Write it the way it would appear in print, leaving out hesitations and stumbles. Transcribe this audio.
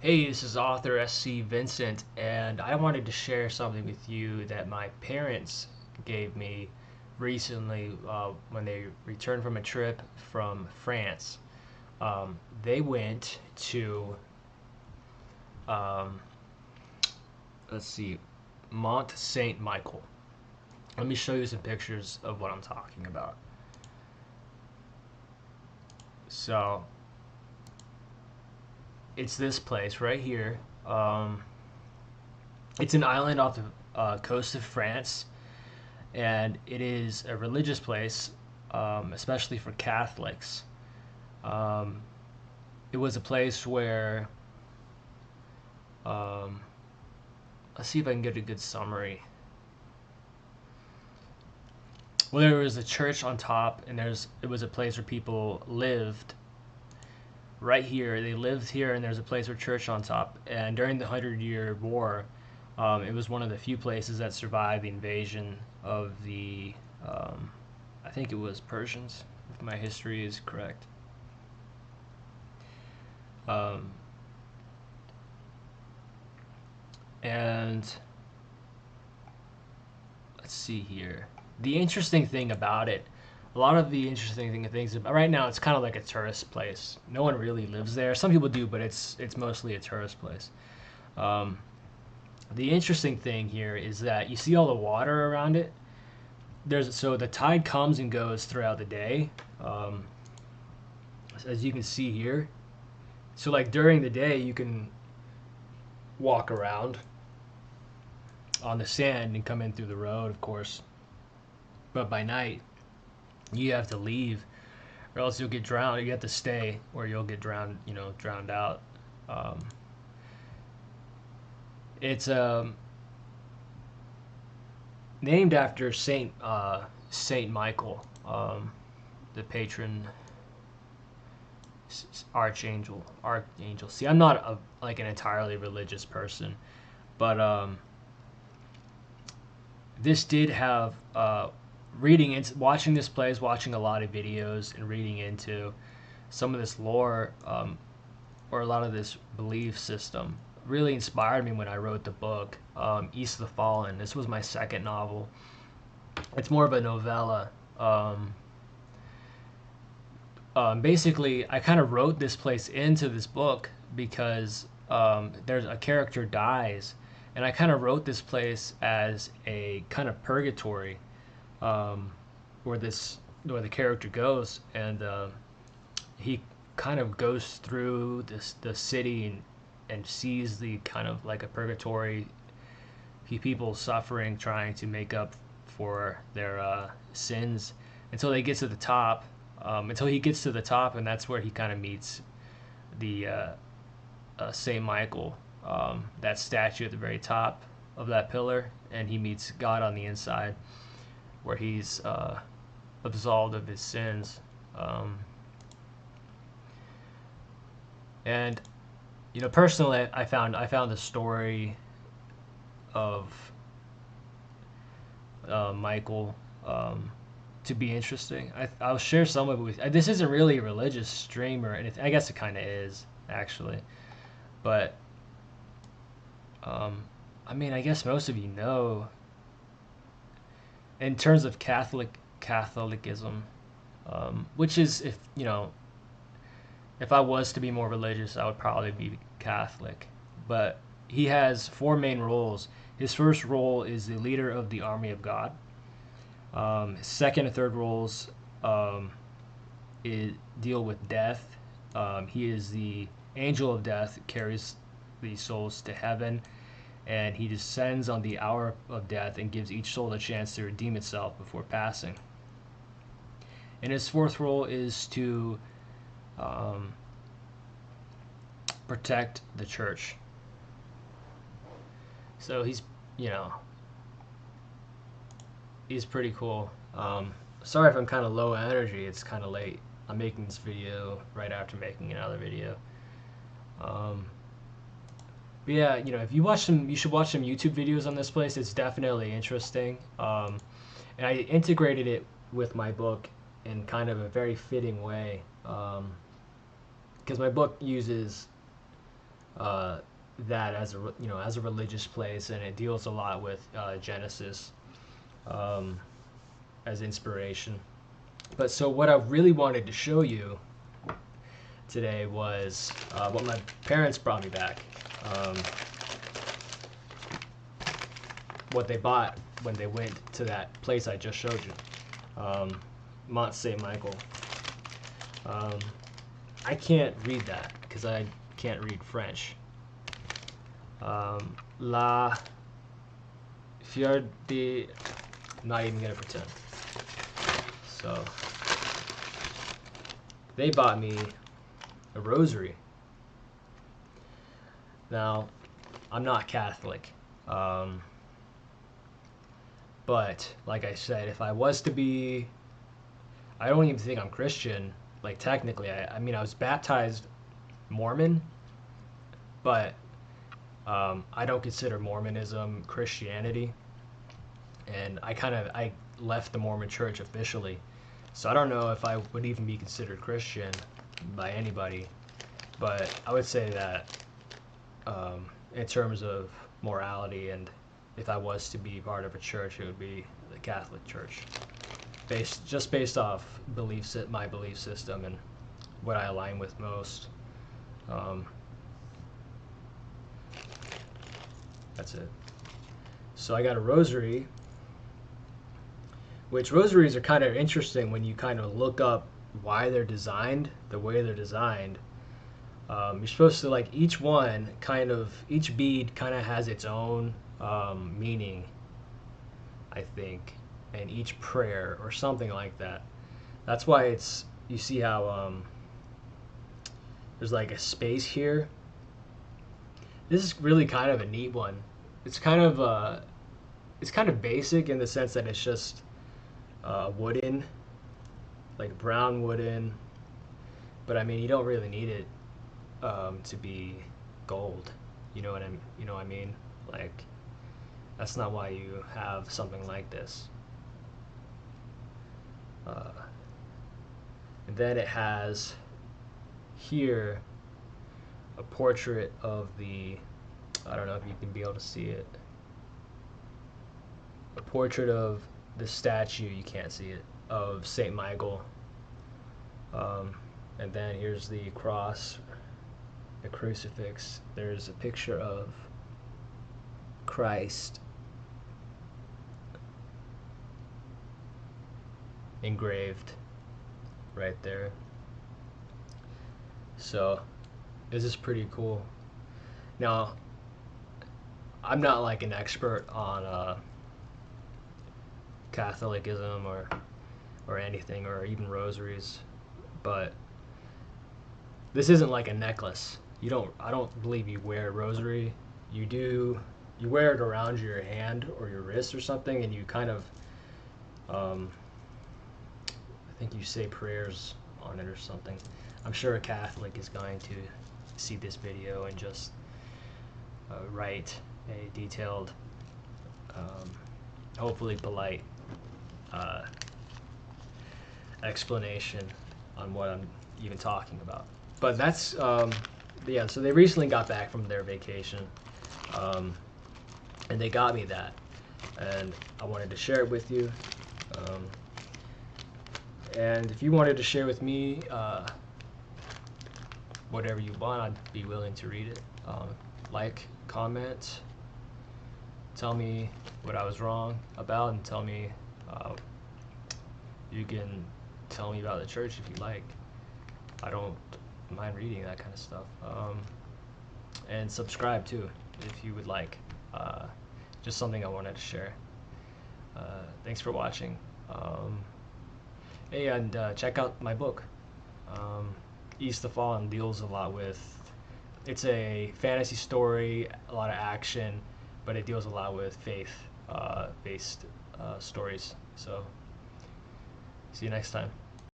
Hey, this is author SC Vincent, and I wanted to share something with you that my parents gave me recently when they returned from a trip from France. They went to, um, let's see, Mont Saint Michel. Let me show you some pictures of what I'm talking about. So, it's this place right here. It's an island off the coast of France, and it is a religious place, especially for Catholics. Um, it was a place where, um, let's see if I can get a good summary. Well, there was a church on top, and it was a place where people lived. Right here, they lived here, and there's a place where church on top. And during the Hundred-Year War, it was one of the few places that survived the invasion of the, I think it was Persians, if my history is correct. Um, and let's see here. The interesting thing about it, a lot of the things about right now, it's kind of like a tourist place. No one really lives there. Some people do, but it's mostly a tourist place. Um, the interesting thing here is that you see all the water around it. So the tide comes and goes throughout the day, um, as you can see here. So like during the day, you can walk around on the sand and come in through the road, of course. But by night, you have to leave, or else you'll get drowned. You have to stay, or you'll get drowned. Drowned out. Um, it's named after Saint Michael, the patron archangel. See, I'm not like an entirely religious person, but this did have reading into watching this plays, watching a lot of videos, and reading into some of this lore, or a lot of this belief system really inspired me when I wrote the book, East of the Fallen. This was my second novel. It's more of a novella. Basically, I kind of wrote this place into this book because there's a character dies, and I kind of wrote this place as a kind of purgatory, um, where the character goes, and he kind of goes through the city and sees the kind of like a purgatory, people suffering, trying to make up for their sins until they get to the top. Until he gets to the top, and that's where he kind of meets the Saint Michael, that statue at the very top of that pillar, and he meets God on the inside, where he's absolved of his sins. And personally, I found the story of Michael, to be interesting. I'll share some of it with. This isn't really a religious stream or anything. I guess it kind of is actually, but um, I mean, I guess most of you know. In terms of Catholicism, which is, if I was to be more religious, I would probably be Catholic. But he has four main roles. His first role is the leader of the army of God. His second and third roles, um, deal with death. He is the angel of death, carries the souls to heaven, and he descends on the hour of death and gives each soul a chance to redeem itself before passing. And his fourth role is to um, protect the church. So you know, he's pretty cool. Sorry if I'm kind of low energy. It's kind of late. I'm making this video right after making another video. Um, but yeah, if you should watch some YouTube videos on this place. It's definitely interesting. And I integrated it with my book in kind of a very fitting way. Because my book uses uh, that as a as a religious place, and it deals a lot with Genesis um, as inspiration. But so what I really wanted to show you today was what my parents brought me back. Um, what they bought when they went to that place I just showed you, Mont Saint Michel. Um, I can't read that because I can't read French. La Fior de... I'm not even gonna pretend. So they bought me a rosary. Now, I'm not Catholic. But like I said, if I was to be, I don't even think I'm Christian. Like technically, I mean, I was baptized Mormon, but I don't consider Mormonism Christianity, and I left the Mormon Church officially, so I don't know if I would even be considered Christian by anybody. But I would say that in terms of morality, and if I was to be part of a church, it would be the Catholic Church, based off my belief system and what I align with most. Um, that's it. So I got a rosary, which rosaries are kind of interesting when you kind of look up why they're designed the way they're designed. You're supposed to, like, each bead kind of has its own meaning, I think, and each prayer or something like that. That's why you see how there's like a space here. This is really kind of a neat one. It's kind of basic in the sense that it's just wooden, like brown wooden. But I mean, you don't really need it to be gold. You know what I mean? Like, that's not why you have something like this. And then it has here a portrait of I don't know if you can be able to see it. A portrait of the statue, you can't see it, of Saint Michael. And then here's the cross, the crucifix. There's a picture of Christ engraved right there. So this is pretty cool. Now, I'm not like an expert on Catholicism or anything, or even rosaries, but this isn't like a necklace. I don't believe you wear a rosary. You wear it around your hand or your wrist or something, and you kind of I think you say prayers on it or something. I'm sure a Catholic is going to see this video and just write a detailed, hopefully polite explanation on what I'm even talking about. But that's, yeah, so they recently got back from their vacation, and they got me that, and I wanted to share it with you. And if you wanted to share with me whatever you want, I'd be willing to read it. Like, comment, tell me what I was wrong about, and tell me, you can tell me about the church if you like. I don't mind reading that kind of stuff. And subscribe too, if you would like. Just something I wanted to share. Thanks for watching. Hey, and check out my book. East the Fallen deals a lot with, it's a fantasy story, a lot of action, but it deals a lot with faith based stories. So see you next time.